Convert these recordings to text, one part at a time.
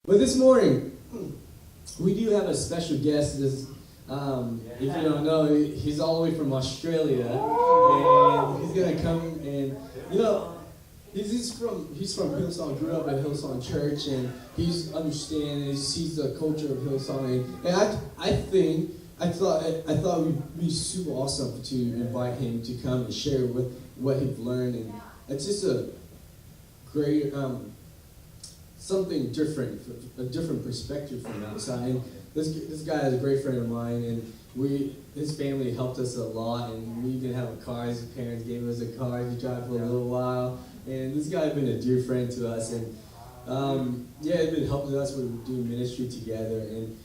But this morning, we do have a special guest. If you don't know, he's all the way from Australia, and he's gonna come and he's from Hillsong. Grew up at Hillsong Church, and he's understands. He sees the culture of Hillsong, and I thought it would be super awesome to invite him to come and share what he's learned, and it's just a great something different, a different perspective from outside. And this guy is a great friend of mine, and his family helped us a lot, and we didn't have a car. His parents gave us a car to drive for a little while, and this guy has been a dear friend to us, and he's been helping us with doing ministry together, and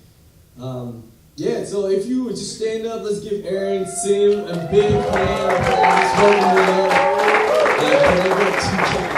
so if you would just stand up, let's give Aaron Sim a big hand of applause. Welcome it up. Can I get two cheers?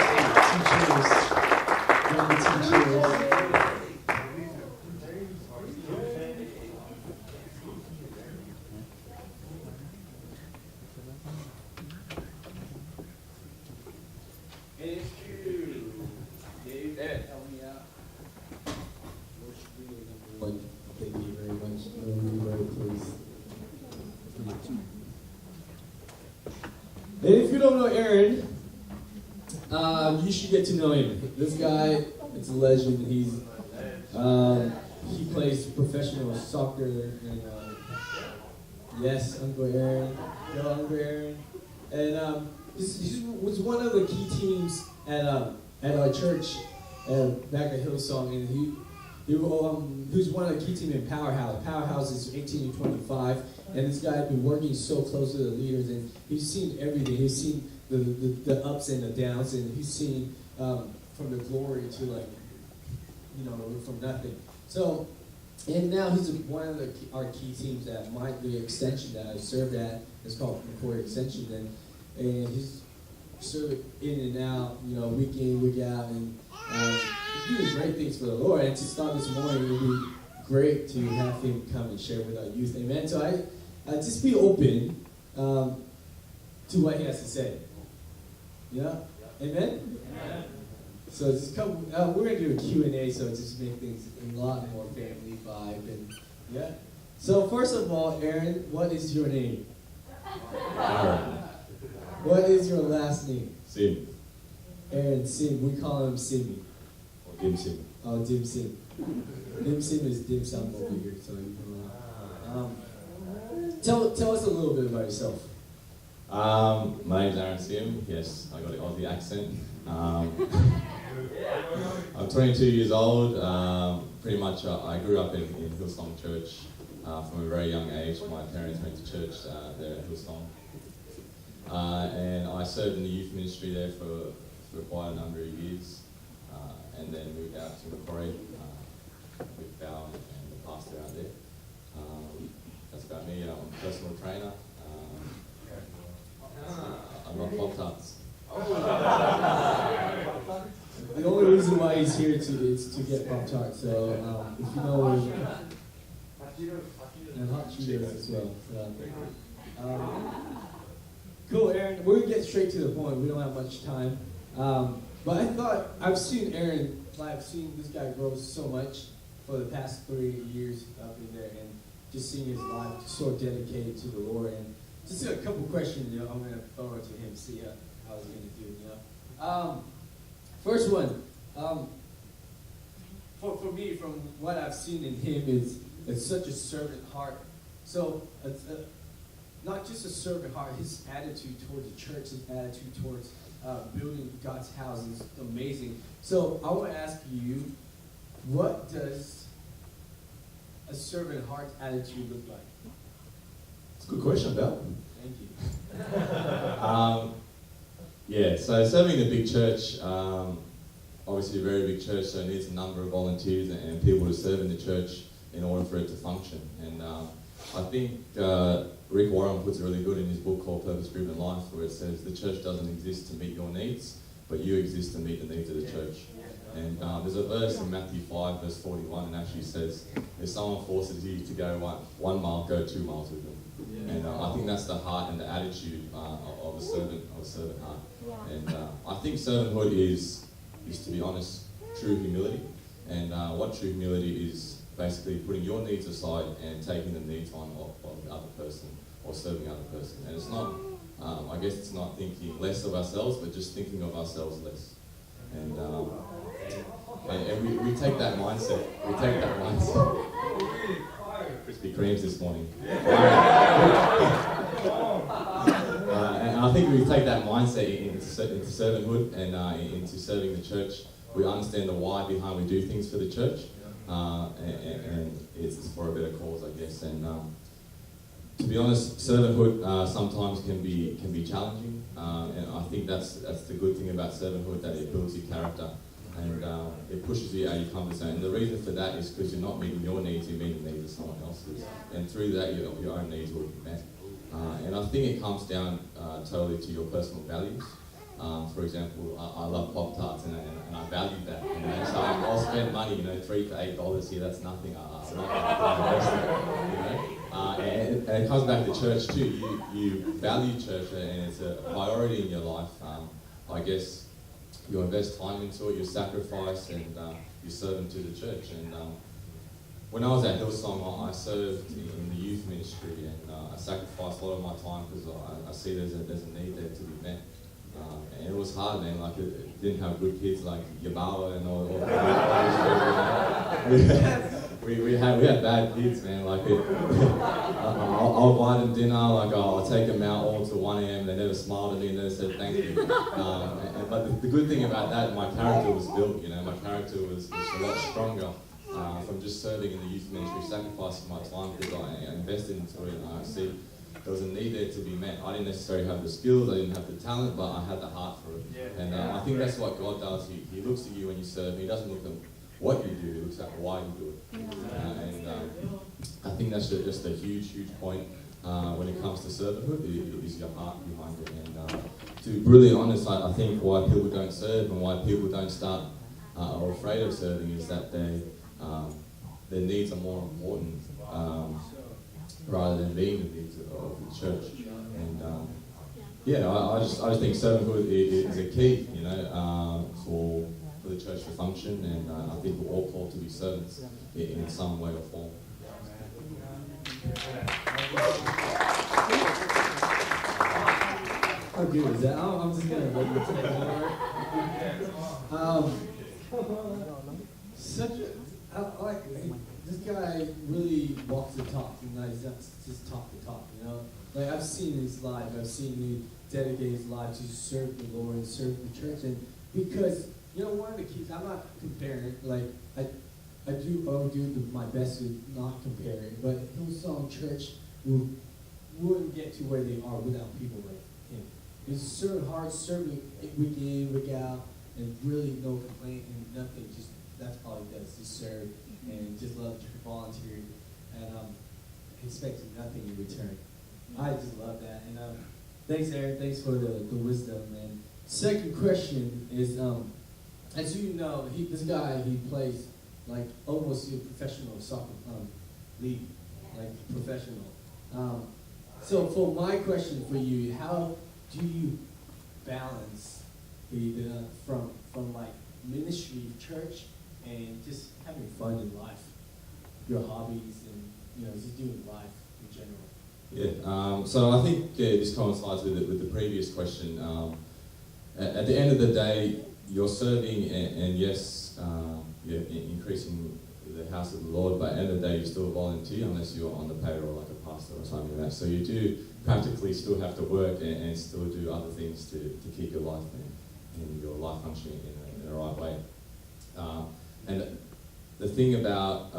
And if you don't know Aaron, you should get to know him. This guy, it's a legend. He plays professional soccer, and yes, Uncle Aaron, go Uncle Aaron, and he was one of the key teams at our church back at Hillsong, and he was one of the key team in Powerhouse. Powerhouse is 18 to 25, and this guy had been working so close to the leaders, and he's seen everything. He's seen the ups and the downs, and he's seen from the glory to from nothing. So, and now he's one of our key teams at the extension that I served at. It's called McCoy Extension, and he's served in and out, week in, week out, and he's doing great things for the Lord. And to start this morning, it would be great to have him come and share with our youth. Amen. So I just be open to what he has to say. Yeah? Amen? Amen. So just come. We're going to do a Q&A, so just make things a lot more family vibe. And yeah. So first of all, Aaron, what is your name? Aaron. What is your last name? Sim. Aaron Sim. We call him Simmy. Or Dim Sim. Oh, Dim Sim. Dim Sim is dim sum over here. So tell us a little bit about yourself. My name's Aaron Sim. Yes, I got an Aussie accent. I'm 22 years old. Pretty much, I grew up in Hillsong Church from a very young age. My parents went to church there at Hillsong. And I served in the youth ministry there for quite a number of years, and then moved out to Macquarie with Bao and the pastor out there. That's about me. I'm a personal trainer. I love Pop-Tarts. The only reason why he's here is to get Pop-Tarts. So if you know where, and hot Cheetos as well. So, cool, Aaron. We're gonna get straight to the point. We don't have much time. But I thought I've seen Aaron. I've seen this guy grow so much for the past 3 years up in there, and just seeing his life so dedicated to the Lord. And just a couple questions, I'm gonna throw it to him, see how he's gonna do. First one. For me, from what I've seen in him, it's such a servant heart. So it's not just a servant heart. His attitude towards the church, his attitude towards building God's house is amazing. So I want to ask you, what does a servant heart attitude look like? It's a good question, Bal. Thank you. So serving a big church, obviously a very big church, so it needs a number of volunteers and people to serve in the church in order for it to function. And I think Rick Warren puts it really good in his book called Purpose Driven Life, where it says the church doesn't exist to meet your needs, but you exist to meet the needs of the church. And there's a verse in Matthew 5, verse 41, and actually says, if someone forces you to go 1 mile, go 2 miles with them. And I think that's the heart and the attitude of a servant heart. And I think servanthood is, to be honest, true humility. And what true humility is basically putting your needs aside and taking the needs on of the other person or serving the other person. And it's not, I guess it's not thinking less of ourselves, but just thinking of ourselves less. And we take that mindset. We take that mindset. Krispy Kremes this morning. And I think we take that mindset into servanthood and into serving the church. We understand the why behind we do things for the church, and it's for a better cause, I guess. And to be honest, servanthood sometimes can be challenging, and I think that's the good thing about servanthood, that it builds your character and it pushes you out of your comfort zone. And the reason for that is because you're not meeting your needs, you're meeting the needs of someone else's, and through that your own needs will be met. And I think it comes down totally to your personal values. For example, I love Pop-Tarts and I value that. So I'll spend money, $3 to $8 here, that's nothing. I'm not going to invest it, and it comes back to church too. You value church and it's a priority in your life. I guess you invest time into it, you sacrifice, and you serve into the church. And when I was at Hillsong, I served in the youth ministry, and I sacrificed a lot of my time because I see there's a need there to be met. And it was hard, man. Like, it didn't have good kids like Yabawa and all we had bad kids, man. Like, I'll buy them dinner, like I'll take them out all to 1 a.m. They never smiled at me and never said thank you. But the good thing about that, my character was built. My character was a lot stronger from just serving in the youth ministry, sacrificing my time because I invested into it. And I see there was a need there to be met. I didn't necessarily have the skills, I didn't have the talent, but I had the heart for it. And I think that's what God does. He looks at you when you serve. He doesn't look at what you do, he looks at why you do it. And I think that's just a huge point when it comes to servanthood, is your heart behind it. And to be really honest, I think why people don't serve and why people don't start or afraid of serving is that their needs are more important rather than being the needs of the church. And I just think servanthood is a key, for the church to function, and I think we're all called to be servants in some way or form. How good is that? I'm just gonna let you take over. I like this guy really walks the talk, and he's not just talk the talk, Like, I've seen his life, I've seen him dedicate his life to serve the Lord and serve the church, and because one of the keys, I'm not comparing, like, I do my best to not compare it, but Hillsong Church wouldn't get to where they are without people like him. It's serve hard, serving week in, week out, and really no complaint and nothing, just that's all he does, just serve and just love to volunteer and expecting nothing in return. I just love that. And thanks, Aaron, thanks for the wisdom. And second question is, as you know, this guy, he plays like almost a professional soccer league, like professional. So for my question for you, how do you balance from like ministry, church, and just having fun in life, your hobbies, and just doing life in general? Yeah. So I think this coincides with the previous question. At the end of the day, you're serving, and yes, you're increasing the house of the Lord, but at the end of the day, you still volunteer unless you're on the payroll like a pastor or something like that. So you do practically still have to work and still do other things to keep your life and your life functioning in the right way. And the thing about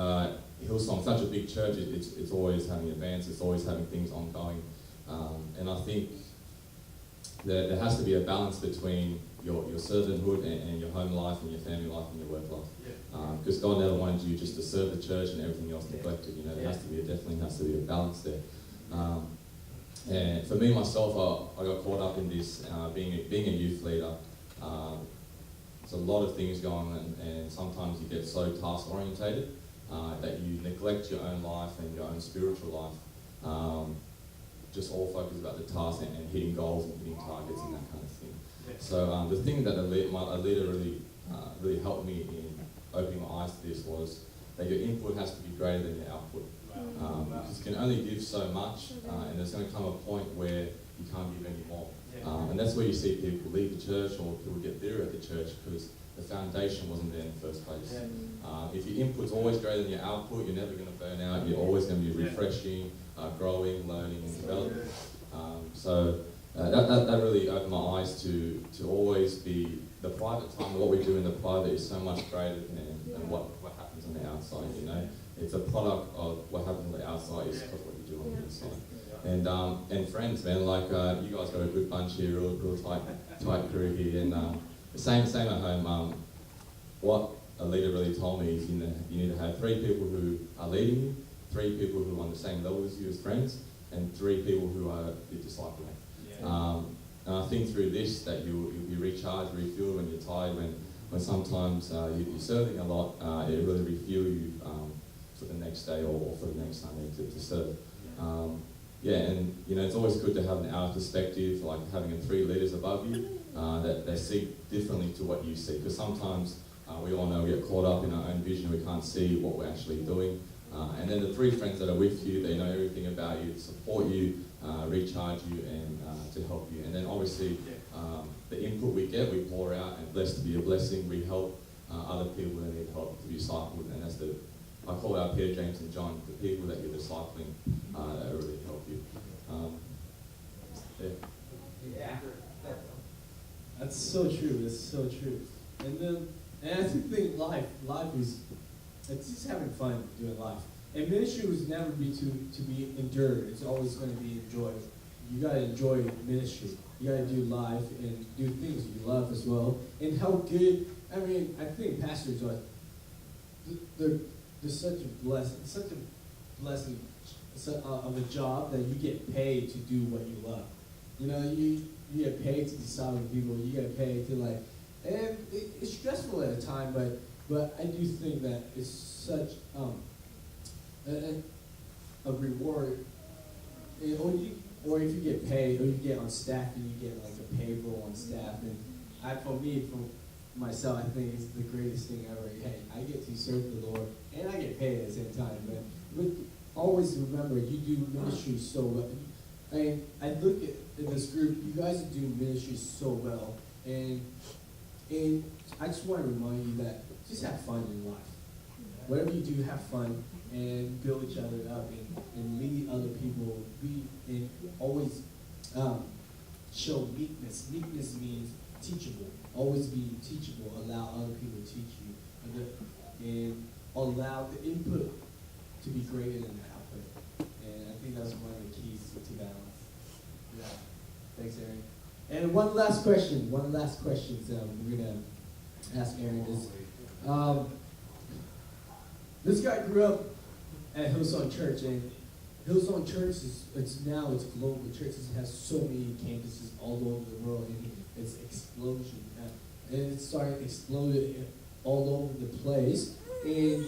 Hillsong, such a big church, it's always having events, it's always having things ongoing. And I think there has to be a balance between your servanthood and your home life and your family life and your work life. Because God never wanted you just to serve the church and everything else neglected. There definitely has to be a balance there. And for me myself, I got caught up in this being a youth leader. There's a lot of things going on, and sometimes you get so task orientated that you neglect your own life and your own spiritual life. Just all focused about the task and hitting goals and hitting targets and that kind of thing. So the thing that a leader really helped me in opening my eyes to this was that your input has to be greater than your output. Because you can only give so much, and there's going to come a point where you can't give any more. And that's where you see people leave the church or people get bitter at the church because the foundation wasn't there in the first place. If your input's always greater than your output, you're never going to burn out. You're always going to be refreshing, growing, learning, and developing. So that really opened my eyes to always be the private time. What we do in the private is so much greater than what happens on the outside. You know, it's a product of what happens on the outside is what you do on the inside. And friends, man, like you guys got a good bunch here, real tight crew here, and same at home. What a leader really told me is you need to have 3 people who are leading you, 3 people who are on the same level as you as friends, and 3 people who are your discipling. And I think through this that you'll be recharged, refueled when you're tired, when sometimes you're serving a lot, it really refuel you for the next day or for the next Sunday to serve. And you know, it's always good to have an hour perspective, like having 3 leaders above you that they see differently to what you see. Because sometimes we all know we get caught up in our own vision, we can't see what we're actually doing. And then the 3 friends that are with you, they know everything about you, to support you, recharge you, and to help you. And then obviously the input we get, we pour out, and blessed to be a blessing. We help other people that need help to be discipled, and that's I call out Peter, James, and John, the people that you're discipling that really help you. That's so true. That's so true. And I think life is it's just having fun doing life. And ministry was never be to be endured. It's always going to be enjoyed. You gotta enjoy ministry. You gotta do life and do things you love as well. And how good. I mean, I think pastors are. They're such a blessing of a job that you get paid to do what you love. You know, you get paid to disciple people. You get paid to and it's stressful at a time, but I do think that it's such a reward. Or if you get paid, or you get on staff and you get like a payroll on staff, and for myself, I think it's the greatest thing ever. Hey, I get to serve the Lord, and I get paid at the same time. But always remember, you do ministry so well. I mean, I look at this group. You guys do ministry so well, and I just want to remind you that just have fun in life. Whatever you do, have fun and build each other up and lead other people. And always show meekness. Meekness means teachable. Always be teachable. Allow other people to teach you. And allow the input to be greater than the output. And I think that's one of the keys to balance. Yeah. Thanks, Aaron. And one last question we're going to ask Aaron is, this guy grew up at Hillsong Church, and Hillsong Church it's a global church. It has so many campuses all over the world, and it's explosion. And it started exploding all over the place. And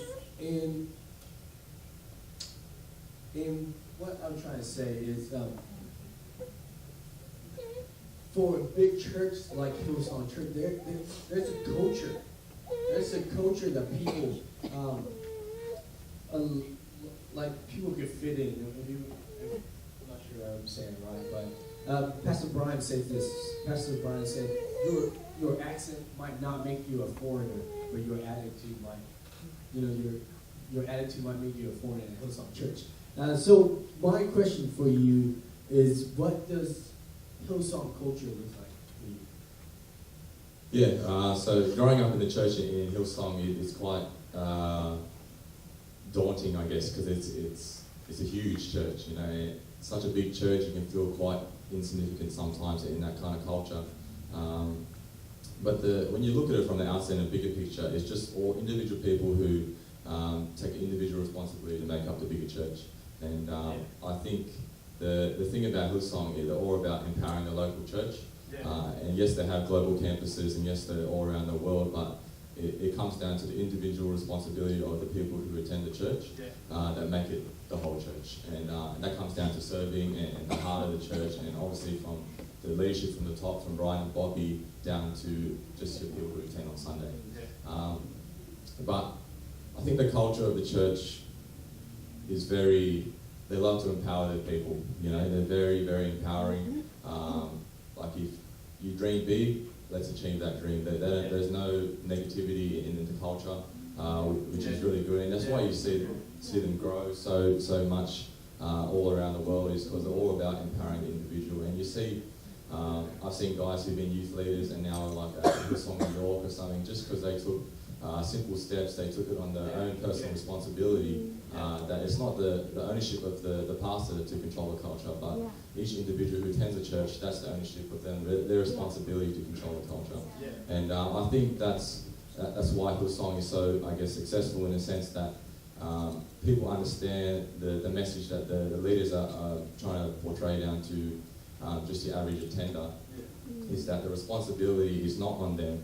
what I'm trying to say is, for a big church like Hillsong Church, there's a culture. There's a culture that people, people could fit in. I'm not sure I'm saying it right, but Pastor Brian said this. Pastor Brian said, your accent might not make you a foreigner, but your attitude might. Your attitude might make you a foreigner at Hillsong Church. So my question for you is, what does Hillsong culture look like for you? Yeah, so growing up in the church in Hillsong is quite daunting, I guess, because it's a huge church. You know, it's such a big church, you can feel quite insignificant sometimes in that kind of culture. But when you look at it from the outside in a bigger picture, it's just all individual people who take individual responsibility to make up the bigger church. And I think the thing about Hillsong is they're all about empowering the local church. And yes, they have global campuses, and yes, they're all around the world, but it comes down to the individual responsibility of the people who attend the church that make it the whole church. And that comes down to serving and the heart of the church, and obviously from the leadership from the top, from Brian and Bobby, down to just your people who attend on Sunday. But I think the culture of the church is very, they love to empower their people, you know, they're very, very empowering. Like if you dream big, let's achieve that dream. There's no negativity in the culture, which is really good, and that's why you see them grow so much all around the world, is because they're all about empowering the individual. And you see, I've seen guys who've been youth leaders and now like at Hillsong New York or something, just because they took simple steps, they took it on their own personal responsibility, that it's not the ownership of the pastor to control the culture, but each individual who attends a church, that's the ownership of them, their responsibility to control the culture. And I think that's why Hillsong is so, I guess, successful, in the sense that people understand the message that the leaders are trying to portray down to just the average attender, is that the responsibility is not on them,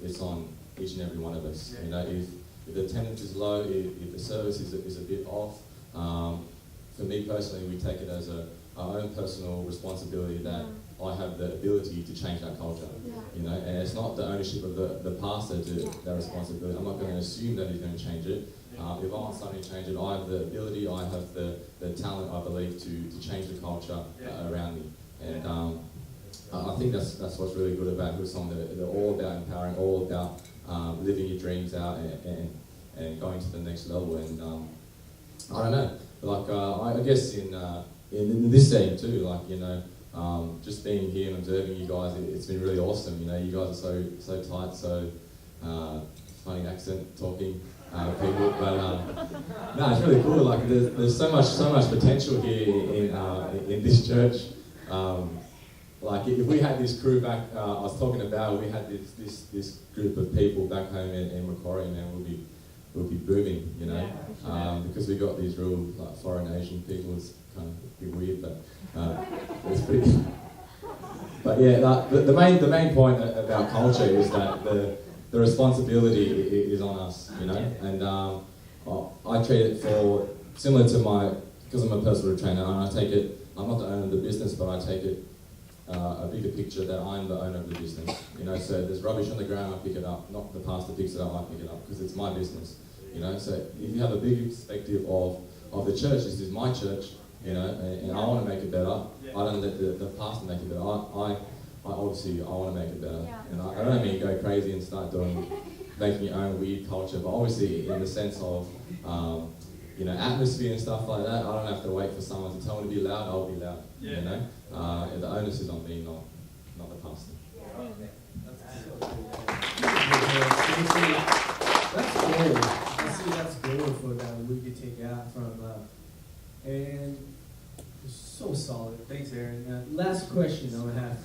it's on each and every one of us. You know, if the attendance is low, if the service is a bit off, for me personally, we take it as our own personal responsibility that I have the ability to change that culture. You know, and it's not the ownership of the pastor to that responsibility. I'm not going to assume that he's going to change it. If I want something to change it, I have the ability, I have the talent, I believe, to change the culture around me. And I think that's what's really good about Hillsong. They're all about empowering, all about living your dreams out and going to the next level. And I don't know, like I guess in this setting too, like, you know, just being here and observing you guys, it's been really awesome. You know, you guys are so tight, so funny accent talking. People, but no, it's really cool. Like there's so much potential here in this church. Like if we had this crew back, I was talking about, we had this group of people back home in Macquarie, man, we'll be booming, you know, because we got these real like foreign Asian people. It's kind of a bit weird, but it's pretty. But yeah, like, the main point about culture is that the responsibility is on us, you know, and I treat it similar to because I'm a personal trainer, and I take it, I'm not the owner of the business, but I take it a bigger picture that I'm the owner of the business, you know, so there's rubbish on the ground, I pick it up, not the pastor picks it up, I pick it up, because it's my business, you know, so if you have a bigger perspective of the church, this is my church, you know, and I want to make it better, I don't let the pastor make it better, I obviously want to make it better, and I don't mean go crazy and start making your own weird culture, but obviously in the sense of, you know, atmosphere and stuff like that, I don't have to wait for someone to tell me to be loud, I'll be loud, you know, the onus is on me, not the pastor. That's gold. I see that's gold for that we could take out from, and it's so solid. Thanks, Aaron. Last question I would have.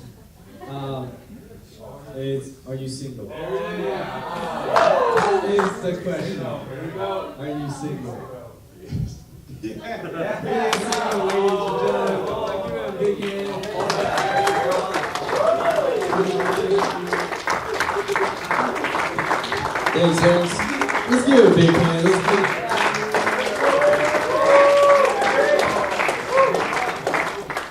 Are you single? That is the question. Are you single? Thanks, Aaron. Let's give it a big hand.